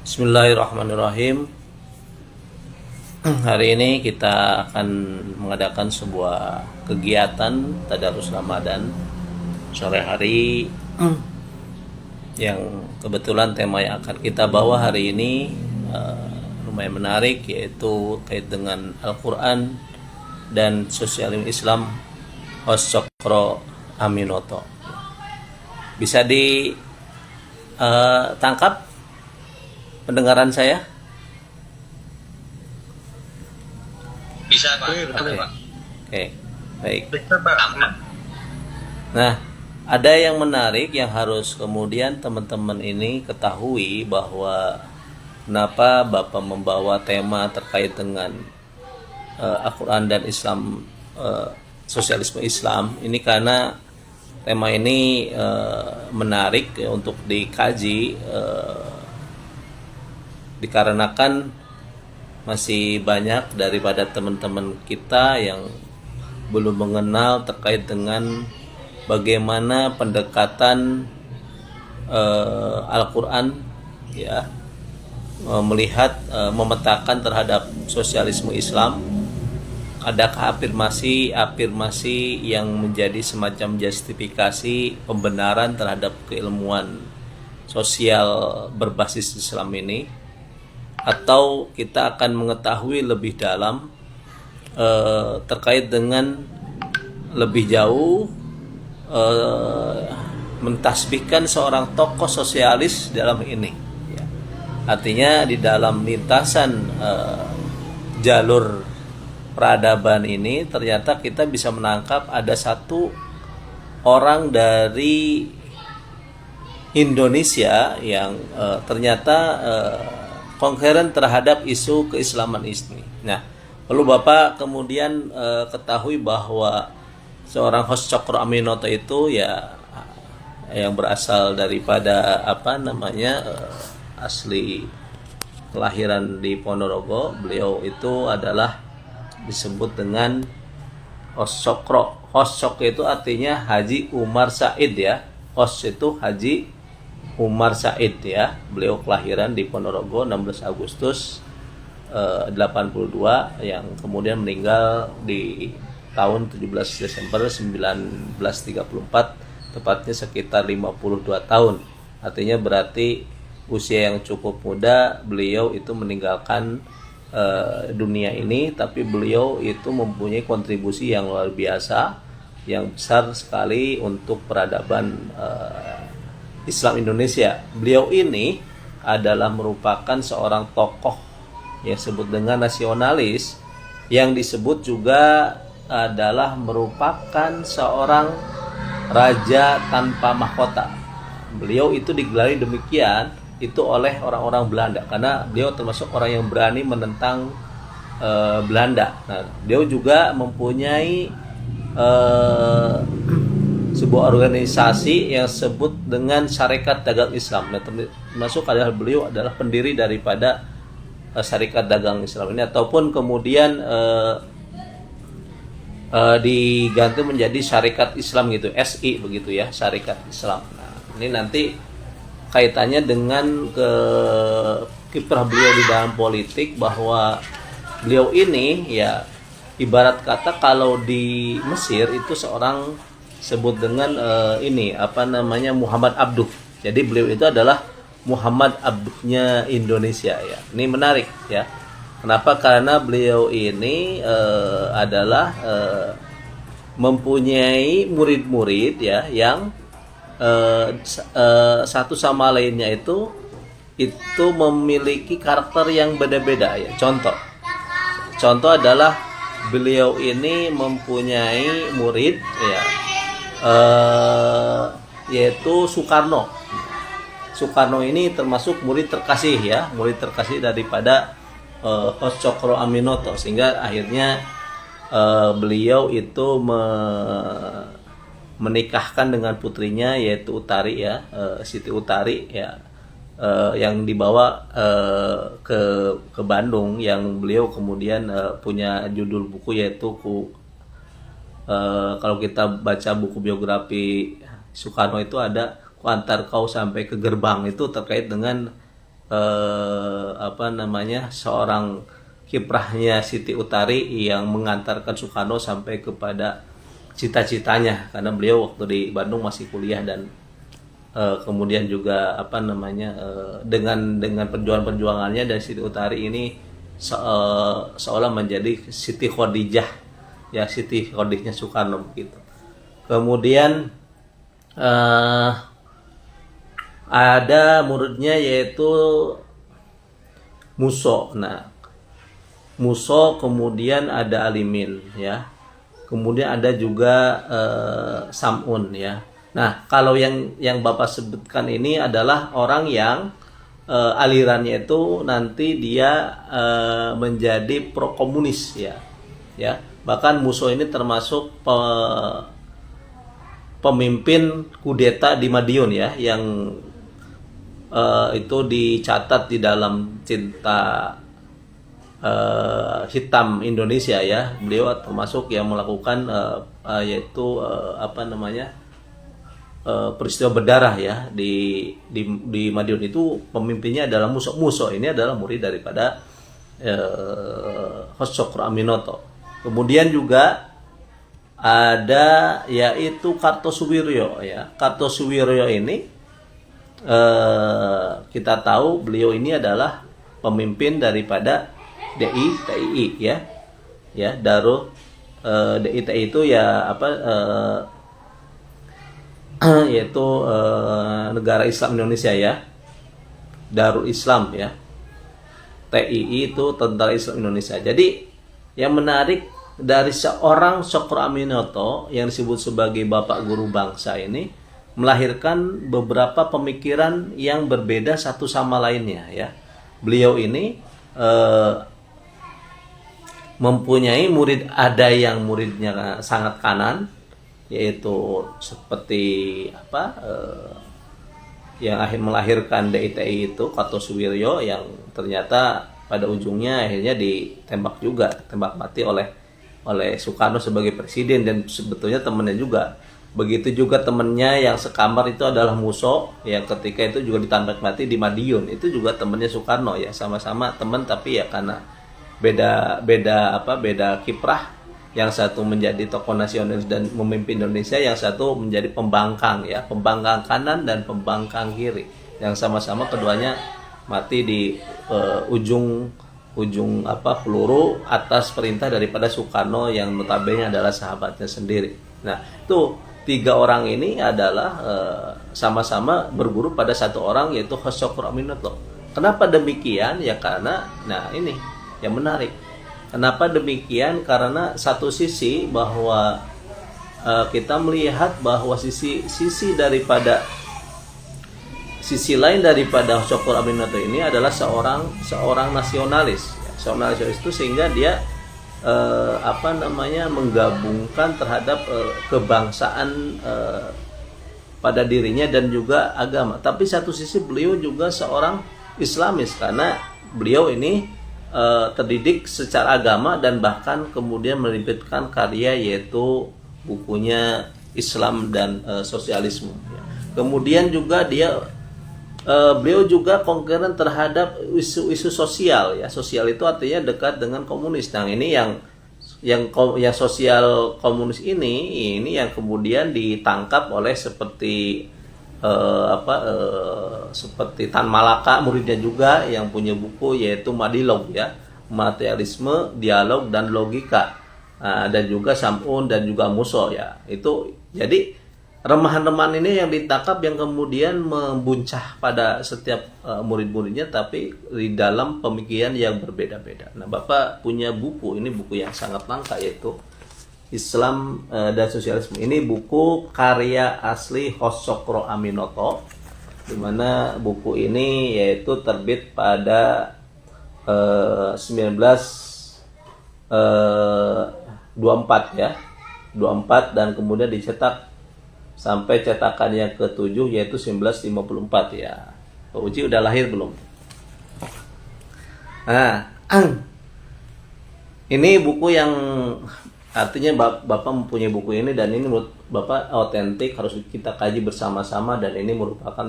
Bismillahirrahmanirrahim. Hari ini kita akan mengadakan sebuah kegiatan tadarus Ramadan sore hari yang kebetulan tema yang akan kita bawa hari ini lumayan menarik, yaitu kait dengan Al-Quran dan sosialisme Islam Hossokro Aminoto. Bisa ditangkap pendengaran saya? Bisa Pak. Oke. Oke, baik. Bisa Pak. Nah, ada yang menarik yang harus kemudian teman-teman ini ketahui, bahwa kenapa Bapak membawa tema terkait dengan Al-Quran dan Islam, sosialisme Islam ini, karena tema ini menarik untuk dikaji, dikarenakan masih banyak daripada teman-teman kita yang belum mengenal terkait dengan bagaimana pendekatan Al-Quran, ya, melihat, memetakan terhadap sosialisme Islam. Adakah afirmasi yang menjadi semacam justifikasi pembenaran terhadap keilmuan sosial berbasis Islam ini, atau kita akan mengetahui lebih dalam terkait dengan lebih jauh mentasbihkan seorang tokoh sosialis dalam ini, ya. Artinya di dalam lintasan jalur peradaban ini ternyata kita bisa menangkap ada satu orang dari Indonesia yang ternyata konkuren terhadap isu keislaman ini. Nah, perlu Bapak kemudian ketahui bahwa seorang Hossokro Aminoto itu, ya, yang berasal daripada asli kelahiran di Ponorogo. Beliau itu adalah disebut dengan Hossokro. Hossok itu artinya Haji Umar Said, ya. Hos itu Haji Umar Said, ya. Beliau kelahiran di Ponorogo 16 Agustus 82, yang kemudian meninggal di tahun 17 Desember 1934, tepatnya sekitar 52 tahun. Artinya berarti usia yang cukup muda beliau itu meninggalkan dunia ini, tapi beliau itu mempunyai kontribusi yang luar biasa, yang besar sekali untuk peradaban Islam Indonesia. Beliau ini adalah merupakan seorang tokoh yang disebut dengan nasionalis, yang disebut juga adalah merupakan seorang raja tanpa mahkota. Beliau itu digelari demikian itu oleh orang-orang Belanda, karena beliau termasuk orang yang berani menentang Belanda. Nah, beliau juga mempunyai sebuah organisasi yang disebut dengan Syarikat Dagang Islam. Nah, termasuk adalah beliau adalah pendiri daripada Syarikat Dagang Islam ini, ataupun kemudian diganti menjadi Syarikat Islam gitu, SI begitu, ya, Syarikat Islam. Nah, ini nanti kaitannya dengan kiprah beliau di dalam politik, bahwa beliau ini, ya, ibarat kata kalau di Mesir itu seorang sebut dengan Muhammad Abduh. Jadi beliau itu adalah Muhammad Abduhnya Indonesia, ya. Ini menarik, ya. Kenapa? Karena beliau ini adalah mempunyai murid-murid, ya, yang satu sama lainnya itu memiliki karakter yang beda-beda, ya. Contoh adalah beliau ini mempunyai murid, ya, yaitu Soekarno. Soekarno ini termasuk murid terkasih, ya, murid terkasih daripada Hossokro Aminoto, sehingga akhirnya beliau itu menikahkan dengan putrinya, yaitu Utari, ya, Siti Utari, ya, yang dibawa ke Bandung, yang beliau kemudian punya judul buku, yaitu kalau kita baca buku biografi Soekarno itu ada Ku Antar Kau Sampai ke Gerbang, itu terkait dengan seorang kiprahnya Siti Utari yang mengantarkan Soekarno sampai kepada cita-citanya, karena beliau waktu di Bandung masih kuliah dan kemudian juga dengan perjuangannya dan Siti Utari ini seolah menjadi Siti Khadijah, ya Siti Khadijahnya Soekarno begitu. Kemudian ada muridnya yaitu Muso. Nah, Muso, kemudian ada Alimin, ya. Kemudian ada juga Samun, ya. Nah, kalau yang Bapak sebutkan ini adalah orang yang alirannya itu nanti dia menjadi pro komunis, ya. Ya, bahkan Muso ini termasuk pemimpin kudeta di Madiun, ya, yang itu dicatat di dalam Cinta Hitam Indonesia, ya. Beliau termasuk yang melakukan peristiwa berdarah, ya, di Madiun. Itu pemimpinnya adalah Muso. Muso ini adalah murid daripada Cokro Aminoto. Kemudian juga ada yaitu Kartosuwiryo, ya. Kartosuwiryo ini kita tahu beliau ini adalah pemimpin daripada DITII, ya. Ya, Darul DITII itu ya yaitu negara Islam Indonesia, ya. Darul Islam, ya. TII itu Tentara Islam Indonesia. Jadi yang menarik dari seorang Cokro Aminoto yang disebut sebagai Bapak Guru Bangsa ini melahirkan beberapa pemikiran yang berbeda satu sama lainnya, ya. Beliau ini mempunyai murid, ada yang muridnya sangat kanan, yaitu seperti yang akhir melahirkan DITI itu Kartosuwiryo, yang ternyata pada ujungnya akhirnya ditembak juga, tembak mati oleh Soekarno sebagai presiden, dan sebetulnya temannya juga. Begitu juga temannya yang sekamar itu adalah Muso, yang ketika itu juga ditembak mati di Madiun. Itu juga temannya Soekarno, ya, sama-sama teman, tapi ya karena beda kiprah. Yang satu menjadi tokoh nasionalis dan memimpin Indonesia, yang satu menjadi pembangkang, ya, pembangkang kanan dan pembangkang kiri, yang sama-sama keduanya mati di ujung peluru atas perintah daripada Soekarno yang notabene adalah sahabatnya sendiri. Nah, itu tiga orang ini adalah sama-sama berguru pada satu orang, yaitu Cokro Aminoto. Kenapa demikian? Ya karena, nah ini yang menarik. Kenapa demikian? Karena satu sisi bahwa kita melihat bahwa sisi lain daripada Cokro Aminoto ini adalah seorang nasionalis, ya. Seorang nasionalis itu sehingga dia menggabungkan terhadap kebangsaan pada dirinya dan juga agama. Tapi satu sisi beliau juga seorang Islamis, karena beliau ini terdidik secara agama dan bahkan kemudian menerbitkan karya yaitu bukunya Islam dan Sosialisme, ya. Kemudian juga beliau juga konkuren terhadap isu-isu sosial, ya. Sosial itu artinya dekat dengan komunis. Nah, ini yang sosial komunis ini yang kemudian ditangkap oleh seperti Tan Malaka, muridnya juga, yang punya buku yaitu Madilog, ya, Materialisme, Dialog dan Logika. Dan juga Samun dan juga Muso, ya. Itu jadi remahan-remahan ini yang ditangkap, yang kemudian membuncah pada setiap murid-muridnya, tapi di dalam pemikiran yang berbeda-beda. Nah, Bapak punya buku, ini buku yang sangat langka, yaitu Islam dan Sosialisme. Ini buku karya asli Cokro Aminoto, di mana buku ini yaitu terbit pada 1924, ya, 24, dan kemudian dicetak sampai cetakan yang ke-7 yaitu 1954, ya. Pak Uji udah lahir belum? Nah, ini buku yang artinya Bapak mempunyai buku ini dan ini menurut Bapak otentik, harus kita kaji bersama-sama, dan ini merupakan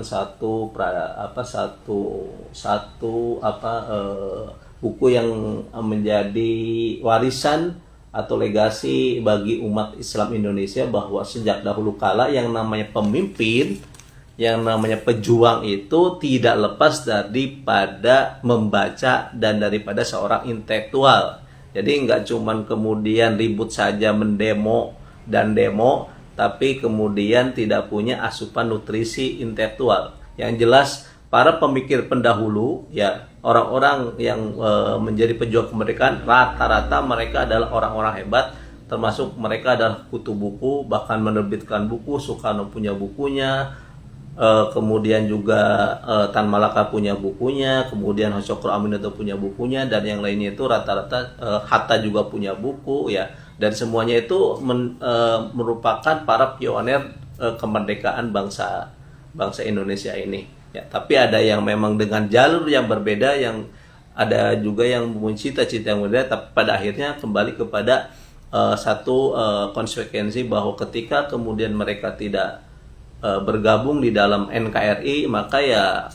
buku yang menjadi warisan atau legasi bagi umat Islam Indonesia, bahwa sejak dahulu kala yang namanya pemimpin, yang namanya pejuang itu tidak lepas daripada membaca dan daripada seorang intelektual. Jadi nggak cuman kemudian ribut saja mendemo dan demo, tapi kemudian tidak punya asupan nutrisi intelektual. Yang jelas para pemikir pendahulu, ya orang-orang yang menjadi pejuang kemerdekaan, rata-rata mereka adalah orang-orang hebat, termasuk mereka adalah kutu buku, bahkan menerbitkan buku. Soekarno punya bukunya, kemudian juga Tan Malaka punya bukunya, kemudian Hasykur Aminoto punya bukunya, dan yang lainnya itu rata-rata Hatta juga punya buku, ya. Dan semuanya itu merupakan para pionir kemerdekaan bangsa Indonesia ini, ya. Tapi ada yang memang dengan jalur yang berbeda, yang ada juga yang mempunyai cita-cita yang berbeda, tapi pada akhirnya kembali kepada satu konsekuensi, bahwa ketika kemudian mereka tidak bergabung di dalam NKRI, maka ya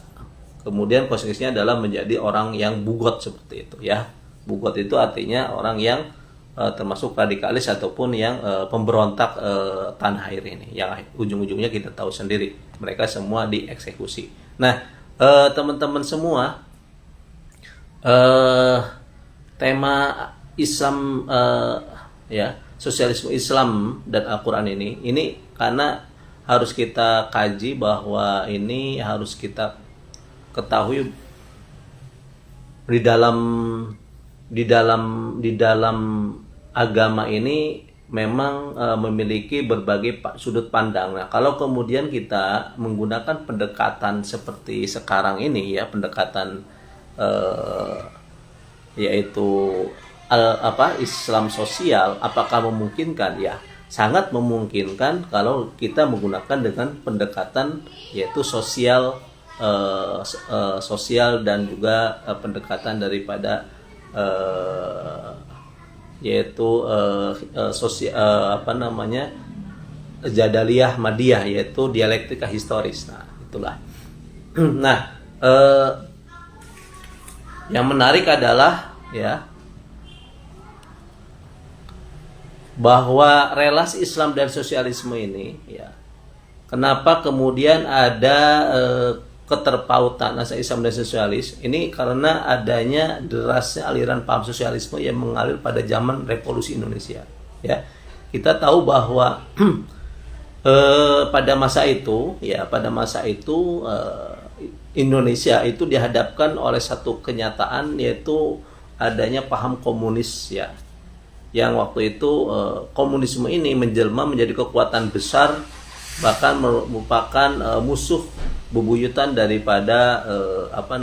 kemudian konsekuensinya adalah menjadi orang yang bugot seperti itu, ya. Bugot itu artinya orang yang termasuk radikalis ataupun yang pemberontak tanah air ini, yang ujung-ujungnya kita tahu sendiri, mereka semua dieksekusi. Nah, teman-teman semua, tema Islam, ya, sosialisme Islam dan Al-Quran ini karena harus kita kaji, bahwa ini harus kita ketahui di dalam agama ini memang memiliki berbagai sudut pandang. Nah, kalau kemudian kita menggunakan pendekatan seperti sekarang ini, ya, pendekatan yaitu Islam sosial, apakah memungkinkan? Ya, sangat memungkinkan kalau kita menggunakan dengan pendekatan yaitu sosial dan juga pendekatan daripada yaitu Jadaliyah Madiyah, yaitu dialektika historis. Nah, itulah. Nah, yang menarik adalah, ya, bahwa relasi Islam dan sosialisme ini, ya, kenapa kemudian ada keterpautan antara Islam dan sosialis ini, karena adanya derasnya aliran paham sosialisme yang mengalir pada zaman revolusi Indonesia, ya. Kita tahu bahwa pada masa itu Indonesia itu dihadapkan oleh satu kenyataan, yaitu adanya paham komunis, ya, yang waktu itu komunisme ini menjelma menjadi kekuatan besar, bahkan merupakan musuh bebuyutan daripada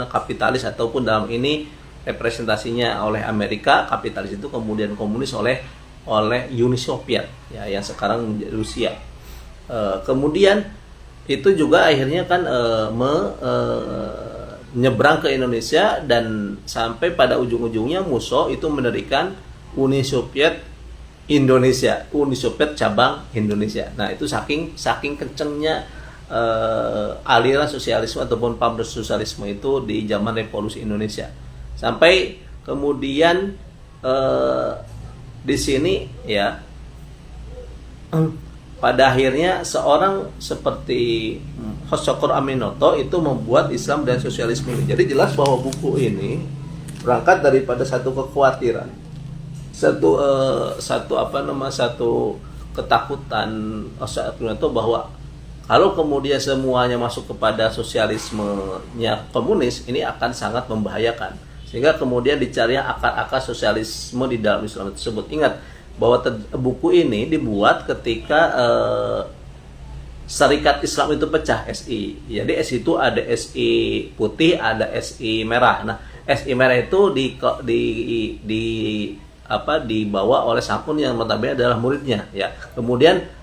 kapitalis, ataupun dalam ini representasinya oleh Amerika, kapitalis itu, kemudian komunis oleh Uni Soviet, ya, yang sekarang menjadi Rusia. Kemudian itu juga akhirnya kan menyeberang ke Indonesia, dan sampai pada ujung-ujungnya Musso itu mendirikan Uni Soviet Indonesia, Uni Soviet cabang Indonesia. Nah, itu saking kencengnya aliran sosialisme ataupun paham sosialisme itu di zaman revolusi Indonesia, sampai kemudian di sini, ya, pada akhirnya seorang seperti Hasykur Aminoto itu membuat Islam dan sosialisme ini. Jadi jelas bahwa buku ini berangkat daripada satu kekhawatiran, satu ketakutan Hasykur bahwa kalau kemudian semuanya masuk kepada sosialismenya komunis, ini akan sangat membahayakan, sehingga kemudian dicari akar-akar sosialisme di dalam Islam tersebut. Ingat bahwa buku ini dibuat ketika Syarikat Islam itu pecah, SI. Jadi SI itu ada SI putih, ada SI merah. Nah, SI merah itu dibawa oleh Sampun yang notabene adalah muridnya, ya. Kemudian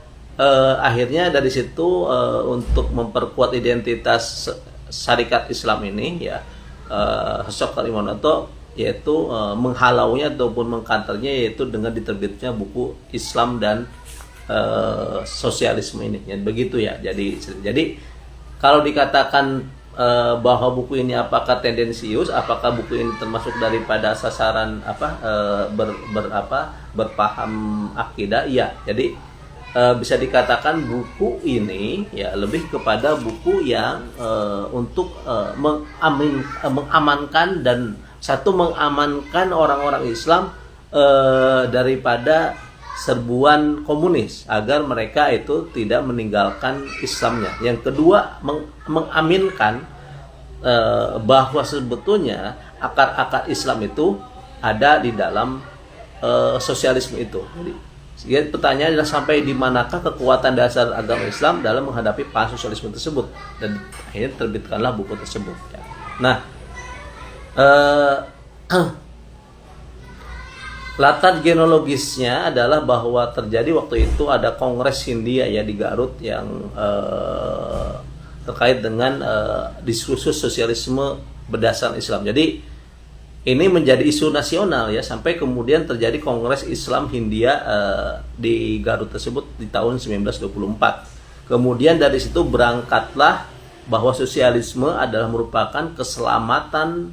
akhirnya dari situ untuk memperkuat identitas Syarikat Islam ini, ya, Hasykur Aminoto yaitu menghalaunya ataupun mengkanternya, yaitu dengan diterbitnya buku Islam dan sosialisme ini. Ya, begitu ya. Jadi kalau dikatakan bahwa buku ini apakah tendensius, apakah buku ini termasuk daripada sasaran berpaham akidah, iya. Jadi bisa dikatakan buku ini ya lebih kepada buku yang untuk mengamankan dan mengamankan orang-orang Islam daripada serbuan komunis agar mereka itu tidak meninggalkan Islamnya. Yang kedua, mengaminkan bahwa sebetulnya akar-akar Islam itu ada di dalam sosialisme itu. Jadi pertanyaan adalah sampai di manakah kekuatan dasar agama Islam dalam menghadapi paham sosialisme tersebut, dan akhirnya terbitkanlah buku tersebut. Nah, latar genealogisnya adalah bahwa terjadi waktu itu ada Kongres Hindia ya di Garut yang terkait dengan diskursus sosialisme berdasarkan Islam. Jadi ini menjadi isu nasional ya, sampai kemudian terjadi Kongres Islam Hindia di Garut tersebut di tahun 1924. Kemudian dari situ berangkatlah bahwa sosialisme adalah merupakan keselamatan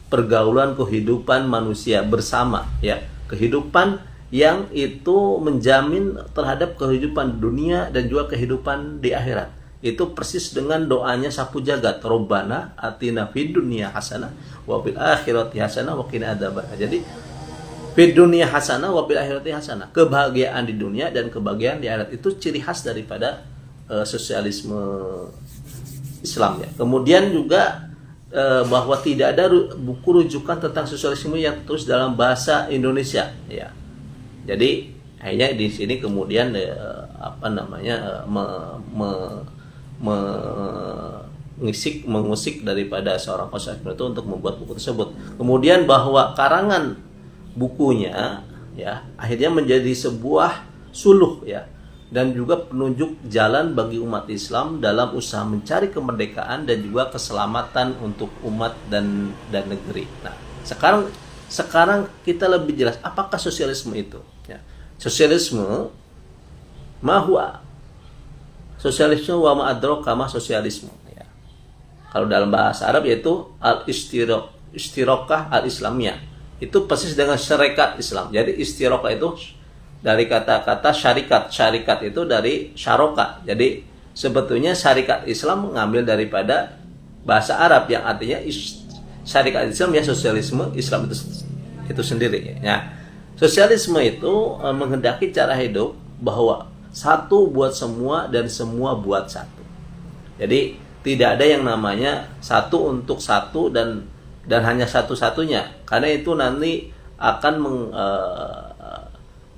pergaulan kehidupan manusia bersama ya, kehidupan yang itu menjamin terhadap kehidupan dunia dan juga kehidupan di akhirat. Itu persis dengan doanya sapu jagat, Robbana atina fid dunya hasanah wa fil akhirati hasanah wa qina adzabannar. Jadi fid dunya hasanah wa fil akhirati hasanah, kebahagiaan di dunia dan kebahagiaan di akhirat, itu ciri khas daripada sosialisme Islam ya. Kemudian juga bahwa tidak ada buku rujukan tentang sosialisme yang terus dalam bahasa Indonesia ya. Jadi hanya di sini kemudian mengusik daripada seorang konsultan itu untuk membuat buku tersebut. Kemudian bahwa karangan bukunya ya akhirnya menjadi sebuah suluh ya, dan juga penunjuk jalan bagi umat Islam dalam usaha mencari kemerdekaan dan juga keselamatan untuk umat dan negeri. Nah, sekarang kita lebih jelas apakah sosialisme itu ya. Sosialisme mahwa sosialisme wa ma adraka ma sosialisme ya. Kalau dalam bahasa Arab yaitu al-istirokah al-islamiyah. Itu persis dengan syarikat Islam. Jadi istirokah itu dari kata-kata syarikat. Syarikat itu dari syaroka. Jadi sebetulnya syarikat Islam mengambil daripada bahasa Arab yang artinya syarikat Islam ya, sosialisme Islam itu sendiri ya. Sosialisme itu menghendaki cara hidup bahwa satu buat semua dan semua buat satu. Jadi tidak ada yang namanya satu untuk satu dan hanya satu-satunya, karena itu nanti akan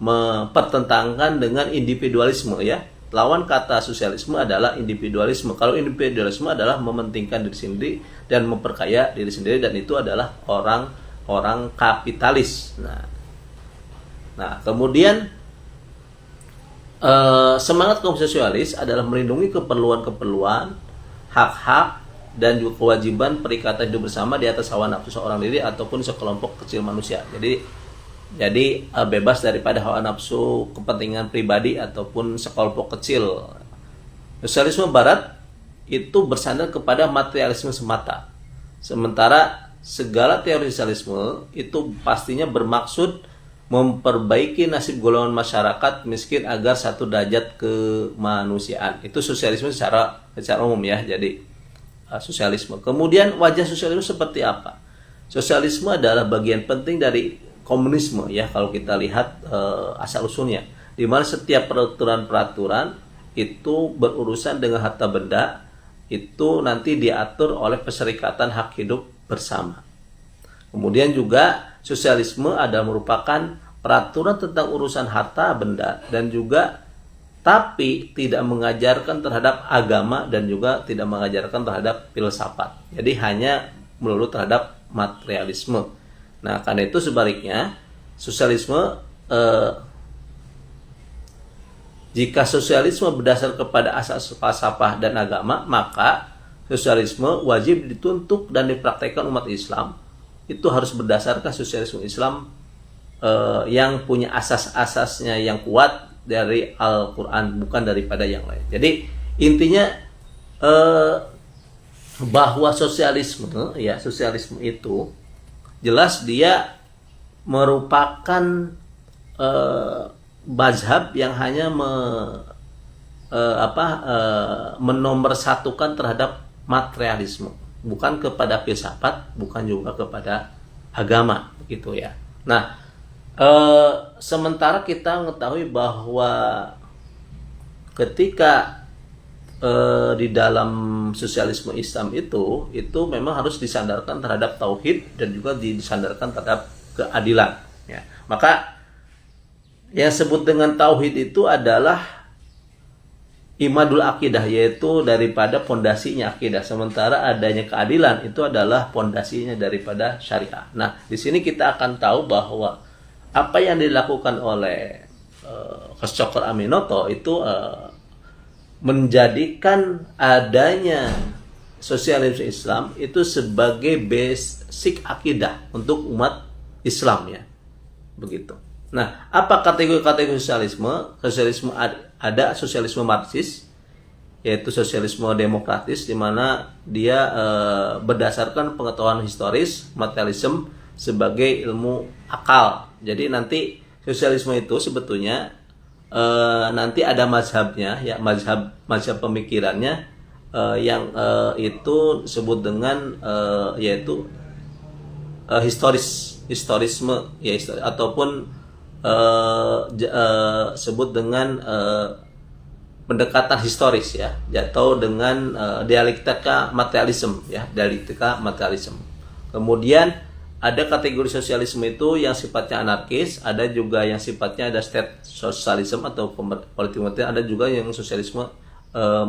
mempertentangkan dengan individualisme ya. Lawan kata sosialisme adalah individualisme. Kalau individualisme adalah mementingkan diri sendiri dan memperkaya diri sendiri, dan itu adalah orang kapitalis. Nah kemudian semangat kaum sosialis adalah melindungi keperluan-keperluan, hak-hak dan juga kewajiban perikatan hidup bersama di atas hawa nafsu seorang diri ataupun sekelompok kecil manusia. Jadi bebas daripada hawa nafsu, kepentingan pribadi ataupun sekelompok kecil. Sosialisme Barat itu bersandar kepada materialisme semata. Sementara segala teori sosialisme itu pastinya bermaksud memperbaiki nasib golongan masyarakat miskin agar satu derajat kemanusiaan. Itu sosialisme secara umum ya. Jadi sosialisme. Kemudian wajah sosialisme seperti apa? Sosialisme adalah bagian penting dari komunisme ya, kalau kita lihat asal usulnya, di mana setiap peraturan itu berurusan dengan harta benda, itu nanti diatur oleh Perserikatan Hak Hidup Bersama. Kemudian juga sosialisme adalah merupakan peraturan tentang urusan harta benda dan juga tapi tidak mengajarkan terhadap agama dan juga tidak mengajarkan terhadap filsafat. Jadi hanya melulu terhadap materialisme. Nah, karena itu sebaliknya sosialisme jika sosialisme berdasar kepada asas falsafah dan agama, maka sosialisme wajib dituntut dan dipraktekkan umat Islam itu harus berdasarkan sosialisme Islam yang punya asas-asasnya yang kuat dari Al-Quran, bukan daripada yang lain. Jadi intinya bahwa sosialisme itu jelas dia merupakan mazhab yang hanya menomorsatukan terhadap materialisme, bukan kepada filsafat, bukan juga kepada agama, begitu ya. Nah, sementara kita mengetahui bahwa ketika di dalam sosialisme Islam itu memang harus disandarkan terhadap tauhid dan juga disandarkan terhadap keadilan, ya. Maka yang disebut dengan tauhid itu adalah imadul akidah, yaitu daripada pondasinya akidah. Sementara adanya keadilan itu adalah pondasinya daripada syariah. Nah, di sini kita akan tahu bahwa apa yang dilakukan oleh Chocor Aminoto itu menjadikan adanya sosialisme Islam itu sebagai basic akidah untuk umat Islam, ya. Begitu. Nah, apa kategori-kategori sosialisme? Sosialisme ada sosialisme Marxis, yaitu sosialisme demokratis, di mana dia berdasarkan pengetahuan historis, materialisme sebagai ilmu akal. Jadi nanti sosialisme itu sebetulnya nanti ada mazhabnya, ya, mazhab pemikirannya yang itu disebut dengan yaitu historisme, ya, ataupun sebut dengan pendekatan historis, ya, atau dengan dialektika materialisme, ya, dialektika materialisme. Kemudian ada kategori sosialisme itu yang sifatnya anarkis, ada juga yang sifatnya ada state socialism atau politik modern, ada juga yang sosialisme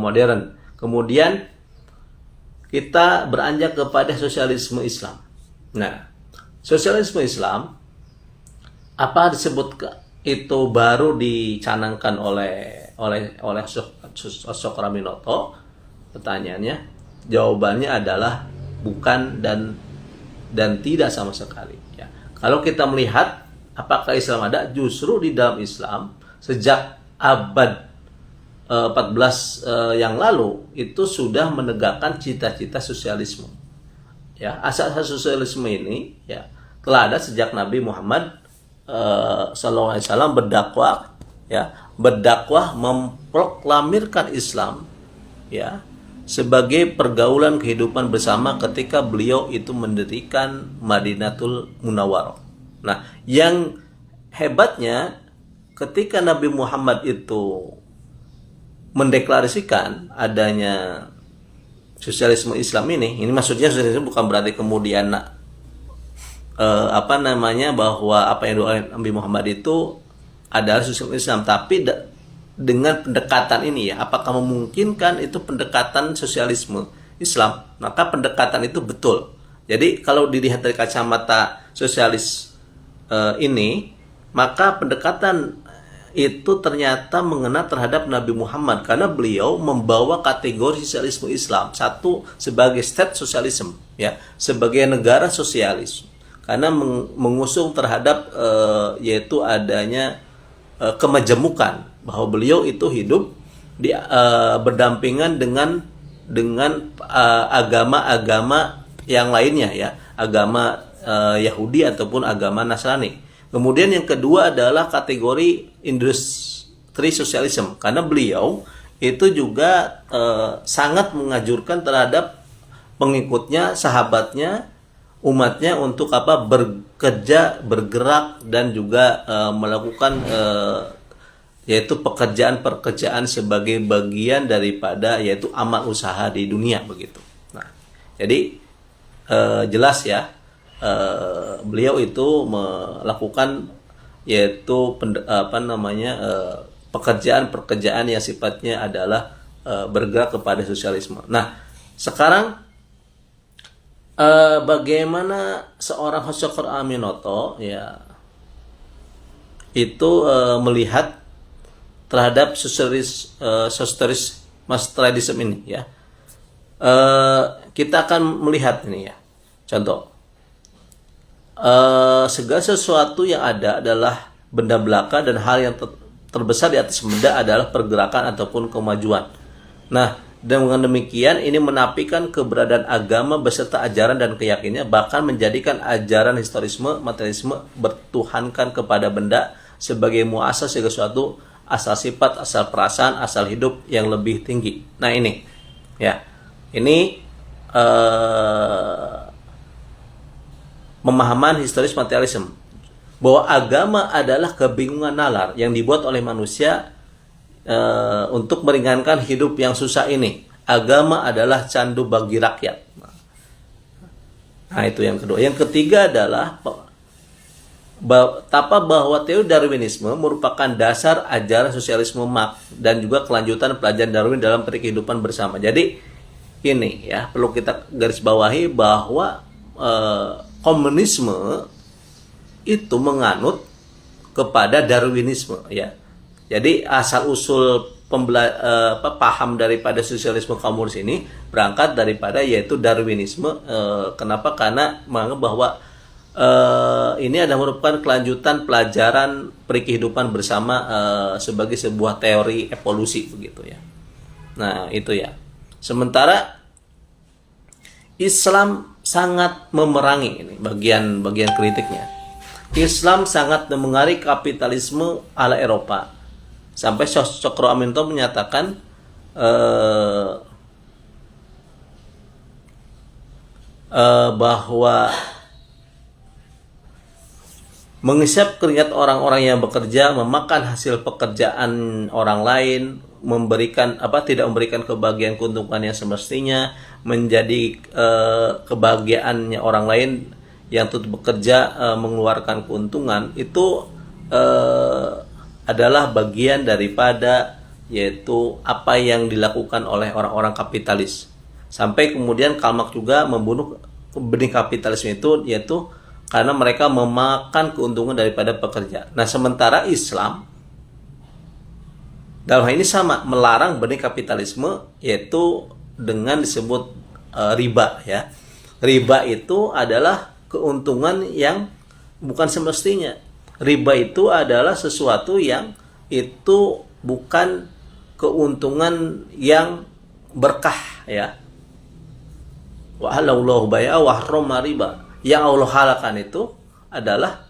modern. Kemudian kita beranjak kepada sosialisme Islam. Nah, sosialisme Islam apa disebut itu baru dicanangkan oleh Chocor Aminoto? Pertanyaannya, jawabannya adalah bukan dan tidak sama sekali, ya. Kalau kita melihat apakah Islam ada, justru di dalam Islam sejak abad 14 yang lalu itu sudah menegakkan cita-cita sosialisme, ya. Asas sosialisme ini, ya, telah ada sejak Nabi Muhammad sallallahu alaihi wasallam berdakwah memproklamirkan Islam, ya, sebagai pergaulan kehidupan bersama ketika beliau itu mendirikan Madinatul Munawwarah. Nah, yang hebatnya ketika Nabi Muhammad itu mendeklarasikan adanya sosialisme Islam ini maksudnya sosialisme bukan berarti kemudian bahwa apa yang doain Nabi Muhammad itu adalah sosialisme Islam, tapi dengan pendekatan ini, ya, apakah memungkinkan itu pendekatan sosialisme Islam? Maka pendekatan itu betul. Jadi kalau dilihat dari kacamata sosialis ini, maka pendekatan itu ternyata mengena terhadap Nabi Muhammad karena beliau membawa kategori sosialisme Islam, satu sebagai state socialism, ya, sebagai negara sosialis, karena mengusung terhadap yaitu adanya kemajemukan, bahwa beliau itu hidup berdampingan dengan agama-agama yang lainnya, ya, agama Yahudi ataupun agama Nasrani. Kemudian yang kedua adalah kategori industri sosialisme, karena beliau itu juga sangat mengajurkan terhadap pengikutnya, sahabatnya, umatnya untuk bekerja, bergerak, dan juga melakukan yaitu pekerjaan sebagai bagian daripada yaitu amal usaha di dunia, begitu. Nah, jadi jelas, ya, beliau itu melakukan yaitu pekerjaan yang sifatnya adalah bergerak kepada sosialisme. Nah, sekarang bagaimana seorang Chocor Aminoto, ya, itu melihat terhadap sosialis materialisme ini, ya. Kita akan melihat ini, ya, contoh segala sesuatu yang ada adalah benda belaka, dan hal yang terbesar di atas benda adalah pergerakan ataupun kemajuan. Nah, dengan demikian ini menafikan keberadaan agama beserta ajaran dan keyakinannya, bahkan menjadikan ajaran historisme, materialisme bertuhankan kepada benda sebagai muasas segala sesuatu, asal sifat, asal perasaan, asal hidup yang lebih tinggi. Nah ini, ya, ini pemahaman historis materialisme, bahwa agama adalah kebingungan nalar yang dibuat oleh manusia untuk meringankan hidup yang susah ini. Agama adalah candu bagi rakyat. Nah itu yang kedua. Yang ketiga adalah bahwa teori Darwinisme merupakan dasar ajaran sosialisme Marx dan juga kelanjutan pelajaran Darwin dalam kehidupan bersama. Jadi ini ya perlu kita garis bawahi bahwa komunisme itu menganut kepada Darwinisme ya. Jadi asal usul paham daripada sosialisme komunis ini berangkat daripada yaitu Darwinisme. Kenapa? Karena menganggap bahwa ini adalah merupakan kelanjutan pelajaran perikehidupan bersama sebagai sebuah teori evolusi begitu ya. Nah itu ya. Sementara Islam sangat memerangi, ini bagian kritiknya. Islam sangat memengari kapitalisme ala Eropa. Sampai Cokro Aminoto menyatakan bahwa menghisap keringat orang-orang yang bekerja, memakan hasil pekerjaan orang lain, tidak memberikan kebahagiaan keuntungan yang semestinya, menjadi kebahagiaannya orang lain yang turut bekerja mengeluarkan keuntungan, itu adalah bagian daripada yaitu apa yang dilakukan oleh orang-orang kapitalis. Sampai kemudian Karl Marx juga membunuh benih kapitalisme itu, yaitu karena mereka memakan keuntungan daripada pekerja. Nah, sementara Islam dalam hal ini sama, melarang benih kapitalisme, yaitu dengan disebut riba ya. Riba itu adalah keuntungan yang bukan semestinya. Riba itu adalah sesuatu yang itu bukan keuntungan yang berkah ya. Wa halallahu bai'a wa harrama riba. Yang Allah halalkan itu adalah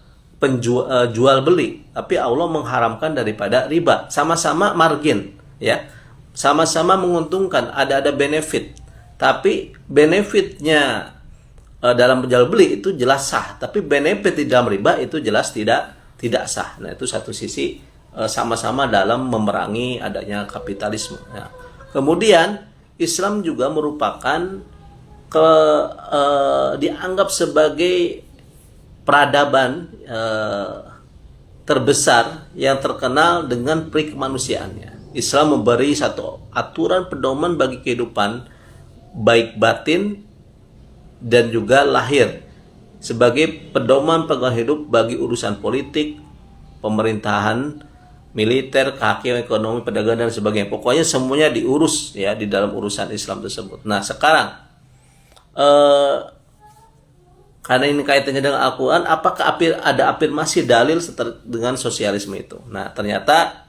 jual beli, tapi Allah mengharamkan daripada riba. Sama-sama margin ya. Sama-sama menguntungkan, ada benefit. Tapi benefitnya dalam jual beli itu jelas sah, tapi benefit di dalam riba itu jelas tidak sah. Nah, itu satu sisi sama-sama dalam memerangi adanya kapitalisme. Ya. Kemudian Islam juga merupakan dianggap sebagai peradaban terbesar yang terkenal dengan peri kemanusiaannya. Islam memberi satu aturan pedoman bagi kehidupan baik batin dan juga lahir, sebagai pedoman pegangan hidup bagi urusan politik, pemerintahan, militer, kehakiman, ekonomi, perdagangan dan sebagainya. Pokoknya semuanya diurus ya di dalam urusan Islam tersebut. Nah, sekarang karena ini kaitannya dengan Al-Quran, apakah ada afirmasi dalil dengan sosialisme itu? Nah, ternyata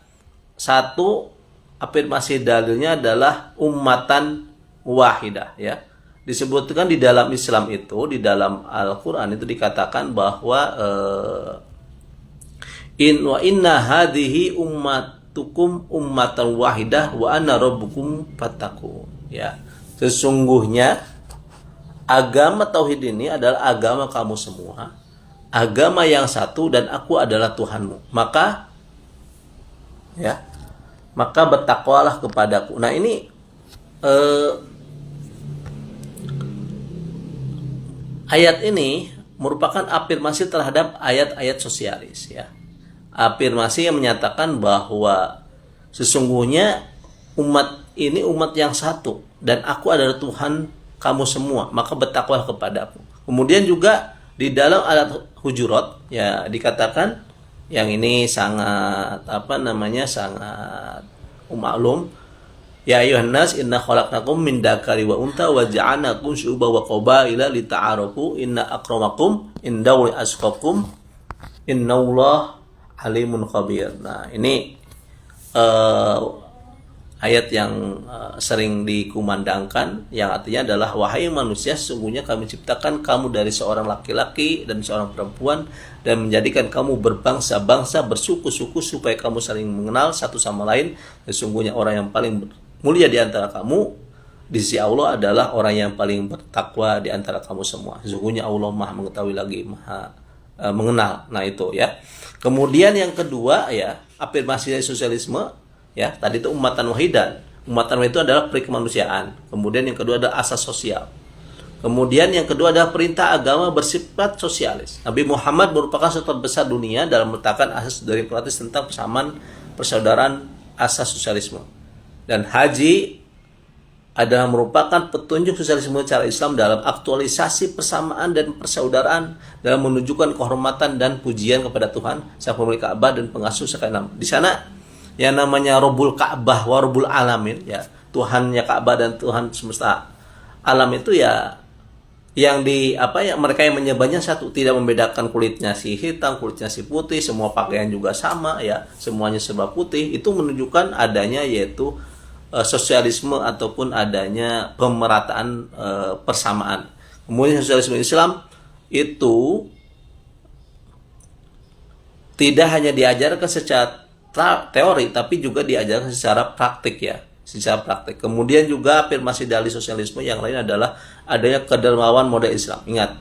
satu afirmasi dalilnya adalah ummatan wahidah ya. Disebutkan di dalam Islam itu, di dalam Al-Quran itu dikatakan bahwa inna hadhihi ummatukum ummatan wahidah wa ana rabbukum fattaqun ya. Sesungguhnya agama tauhid ini adalah agama kamu semua, agama yang satu, dan aku adalah Tuhanmu. Maka bertakwalah kepadaku. Nah, ini ayat ini merupakan afirmasi terhadap ayat-ayat sosialis ya. Afirmasi yang menyatakan bahwa sesungguhnya umat ini umat yang satu dan aku adalah Tuhan kamu semua, maka bertakwalah kepadaku. Kemudian juga di dalam ayat Hujurat ya dikatakan, yang ini sangat sangat maklum, Ya ayuhan nas inna khalaqnakum min dzakari wa unta wa ja'alnakum syu'uban wa qabaila lita'arafu inna akramakum indallahi atqakum innallaha alimun khabir. Nah, ini ayat yang sering dikumandangkan, yang artinya adalah wahai manusia, sesungguhnya kami ciptakan kamu dari seorang laki-laki dan seorang perempuan dan menjadikan kamu berbangsa-bangsa, bersuku-suku supaya kamu saling mengenal satu sama lain. Sesungguhnya orang yang paling mulia di antara kamu di sisi Allah adalah orang yang paling bertakwa di antara kamu semua. Sesungguhnya Allah Maha mengetahui lagi Maha mengenal. Nah, itu ya. Kemudian yang kedua ya, afirmasi dari sosialisme ya, tadi itu ummatan wahidan. Ummatan wahidan itu adalah peri kemanusiaan. Kemudian yang kedua ada asas sosial. Kemudian yang kedua adalah perintah agama bersifat sosialis. Nabi Muhammad merupakan satu besar dunia dalam meletakkan asas dari demokratis tentang persamaan, persaudaraan, asas sosialisme. Dan haji adalah merupakan petunjuk sosialisme cara Islam dalam aktualisasi persamaan dan persaudaraan dalam menunjukkan kehormatan dan pujian kepada Tuhan, Sang Pemilik Ka'bah dan pengasuh sekalian. Di sana yang namanya Rabbul Ka'bah wa Rabbul Alamin ya, Tuhannya Ka'bah dan Tuhan semesta alam itu ya, yang di apa ya, mereka yang menyembahnya satu, tidak membedakan kulitnya si hitam, kulitnya si putih, semua pakaian juga sama ya, semuanya serba putih. Itu menunjukkan adanya yaitu sosialisme ataupun adanya pemerataan persamaan. Kemudian sosialisme Islam itu tidak hanya diajarkan secara teori tapi juga diajarkan secara praktik ya, secara praktik. Kemudian juga afirmasi dari sosialisme yang lain adalah adanya kedermawan model Islam. Ingat,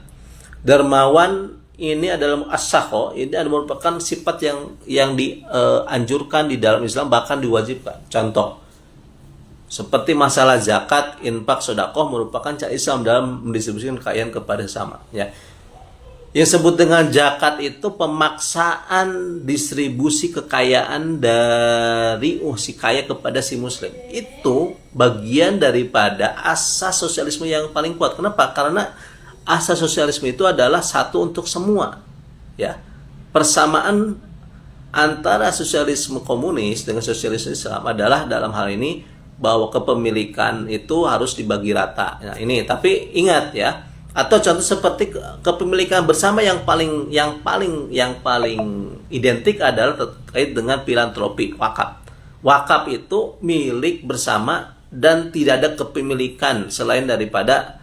dermawan ini adalah as-sakho, ini adalah merupakan sifat yang dianjurkan di dalam Islam, bahkan diwajibkan. Contoh seperti masalah zakat, infak, sedekah merupakan cara Islam dalam mendistribusikan kekayaan kepada sesama ya. Yang disebut dengan zakat itu pemaksaan distribusi kekayaan dari si kaya kepada si muslim. Itu bagian daripada asas sosialisme yang paling kuat. Kenapa? Karena asas sosialisme itu adalah satu untuk semua. Ya. Persamaan antara sosialisme komunis dengan sosialisme Islam adalah dalam hal ini bahwa kepemilikan itu harus dibagi rata. Nah, ini tapi ingat ya, atau contoh seperti kepemilikan bersama yang paling identik adalah terkait dengan filantropi, wakaf. Wakaf itu milik bersama dan tidak ada kepemilikan selain daripada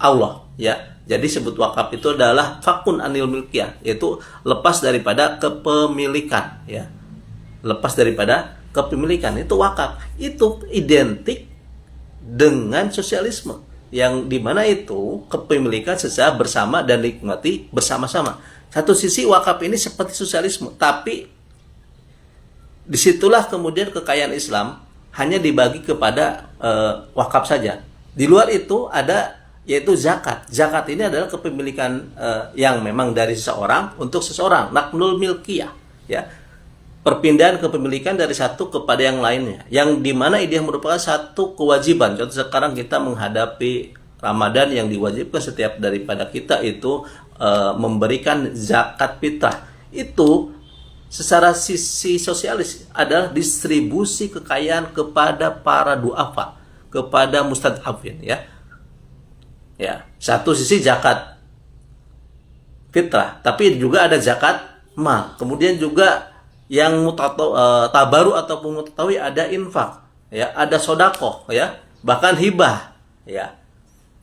Allah ya. Jadi sebut wakaf itu adalah fakun anil milkiyah, yaitu lepas daripada kepemilikan ya. Lepas daripada kepemilikan, itu wakaf. Itu identik dengan sosialisme yang dimana itu kepemilikan secara bersama dan dinikmati bersama-sama. Satu sisi wakaf ini seperti sosialisme, tapi disitulah kemudian kekayaan Islam hanya dibagi kepada wakaf saja. Di luar itu ada yaitu zakat. Zakat ini adalah kepemilikan yang memang dari seseorang untuk seseorang, naknul milkiyah ya. Perpindahan kepemilikan dari satu kepada yang lainnya, yang dimana ini merupakan satu kewajiban. Contoh sekarang kita menghadapi Ramadan yang diwajibkan setiap daripada kita itu memberikan zakat fitrah. Itu secara sisi sosialis adalah distribusi kekayaan kepada para duafa, kepada mustadafin ya. Ya, satu sisi zakat fitrah, tapi juga ada zakat mal. Kemudian juga yang tabaru ataupun mutatawi ada infak ya, ada sodakoh ya, bahkan hibah ya.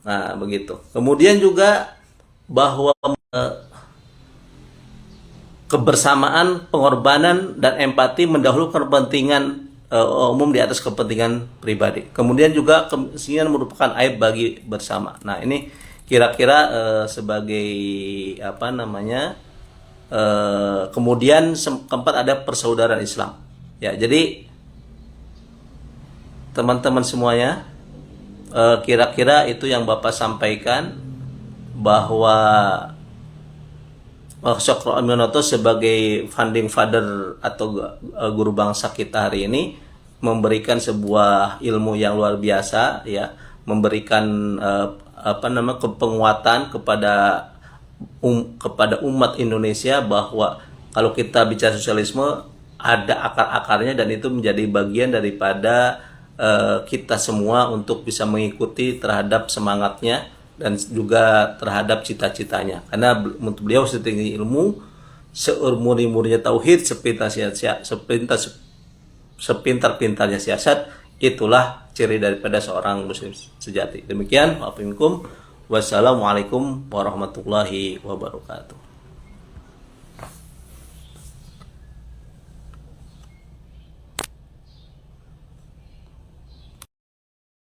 Nah begitu. Kemudian juga bahwa kebersamaan, pengorbanan dan empati mendahulukan kepentingan umum di atas kepentingan pribadi. Kemudian juga kemiskinan merupakan aib bagi bersama. Nah ini kira-kira sebagai apa namanya. Kemudian keempat ada persaudaraan Islam ya. Jadi teman-teman semuanya, kira-kira itu yang Bapak sampaikan, bahwa Sokro Aminoto sebagai founding father atau guru bangsa kita hari ini memberikan sebuah ilmu yang luar biasa ya, memberikan penguatan kepada umat Indonesia bahwa kalau kita bicara sosialisme ada akar-akarnya, dan itu menjadi bagian daripada kita semua untuk bisa mengikuti terhadap semangatnya dan juga terhadap cita-citanya. Karena untuk beliau setinggi ilmu, seumur-umurnya tauhid, sepintar-pintarnya siasat, itulah ciri daripada seorang muslim sejati. Demikian, wassalamualaikum warahmatullahi wabarakatuh.